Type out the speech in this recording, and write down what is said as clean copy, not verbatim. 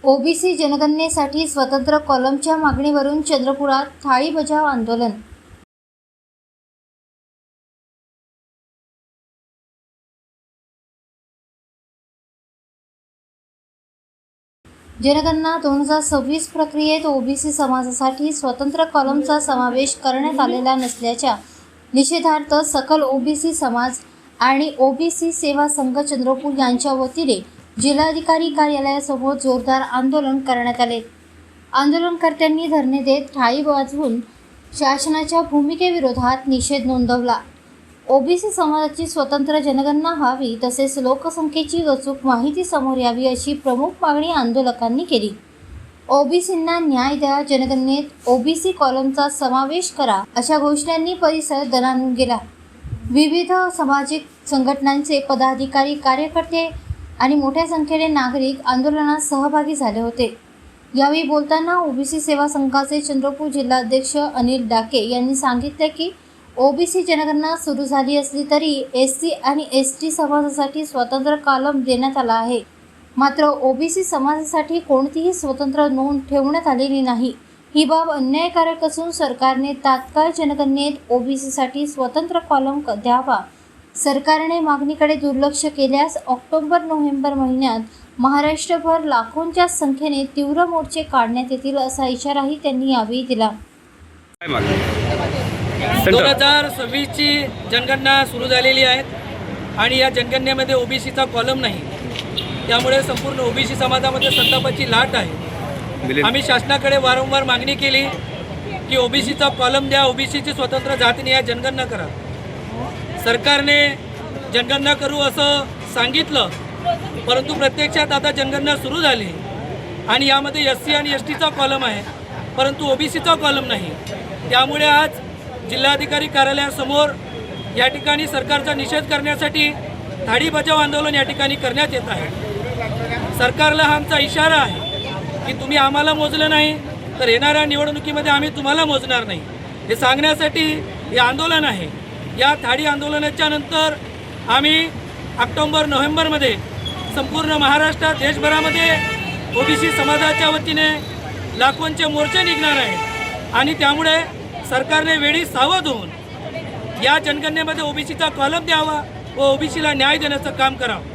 OBC जनगणनेसाठी स्वतंत्र कॉलमच्या मागणीवरून चंद्रपुरात थाळी बजाव आंदोलन। जनगणना 2026 प्रक्रियेत ओबीसी समाजासाठी स्वतंत्र कॉलमचा समावेश करण्यात आलेला नसल्याच्या निषेधार्थ सकल ओबीसी समाज आणि ओबीसी सेवा संघ चंद्रपूर यांच्या वतीने जिल्हाधिकारी कार्यालयासमोर जोरदार आंदोलन करण्यात आले। आंदोलनकर्त्यांनी धरणे देत थाळी वाजवून शासनाच्या भूमिकेविरोधात निषेध नोंदवला। ओबीसी समाजाची स्वतंत्र जनगणना व्हावी तसेच लोकसंख्येची अचूक माहिती समोर यावी अशी प्रमुख मागणी आंदोलकांनी केली। ओबीसींना न्याय द्या, जनगणनेत ओबीसी कॉलमचा समावेश करा अशा घोषणांनी परिसर दणाणून गेला। विविध सामाजिक संघटनांचे पदाधिकारी, कार्यकर्ते आणि मोठ्या संख्येने नागरिक आंदोलनात सहभागी झाले होते। यावेळी बोलताना ओबीसी सेवा संघाचे चंद्रपूर जिल्हाध्यक्ष अनिल डाके यांनी सांगितले की ओबीसी जनगणना सुरू झाली असली तरी एससी आणि एसटी समाजासाठी स्वतंत्र कॉलम देण्यात आला आहे, मात्र ओबीसी समाजासाठी कोणतीही स्वतंत्र नोंद ठेवण्यात आलेली नाही। ही बाब अन्यायकारक असून सरकारने तात्काळ जनगणनेत ओबीसीसाठी स्वतंत्र कॉलम द्यावा। सरकारने मागणीकडे दुर्लक्ष केल्यास ऑक्टोबर-नोव्हेंबर महिन्यात महाराष्ट्रभर लाखोंच्या संख्येने तीव्र मोर्चे काढण्यात येतील असा इशाराही त्यांनी यावेळी दिला। 2026 ची जनगणना सुरू झालेली आहे आणि या जनगणनेमध्ये ओबीसीचा कॉलम नाही, त्यामुळे संपूर्ण ओबीसी समाजामध्ये संतापाची लाट आहे। आम्ही शासनाकडे वारंवार मागणी केली की ओबीसीचा कॉलम द्या, ओबीसीची स्वतंत्र जातनिहाय जनगणना करा। सरकारने जनगणना करू असं सांगितलं, परंतु प्रत्यक्षात आता जनगणना सुरू झाली आणि यामध्ये एससी आणि एसटीचा कॉलम आहे, परंतु ओबीसीचा कॉलम नाही। त्यामुळे आज जिल्हाधिकारी कार्यालयासमोर या ठिकाणी सरकारचा निषेध करण्यासाठी थाळी बजाव आंदोलन या ठिकाणी करण्यात येत आहे। सरकारला हा आमचा इशारा आहे की तुम्ही आम्हाला मोजलं नाही तर येणाऱ्या निवडणुकीमध्ये आम्ही तुम्हाला मोजणार नाही, हे सांगण्यासाठी हे आंदोलन आहे। या थाळी आंदोलनाच्या नंतर आम्ही ऑक्टोबर-नोव्हेंबरमध्ये संपूर्ण महाराष्ट्रात, देशभरामध्ये ओबीसी समाजाच्या वतीने लाखोंचे मोर्चे निघणार आहेत आणि त्यामुळे सरकारने वेळी सावध होऊन या जनगणनेमध्ये ओबीसीचा कॉलम द्यावा व ओबीसीला न्याय देण्याचं काम करावं।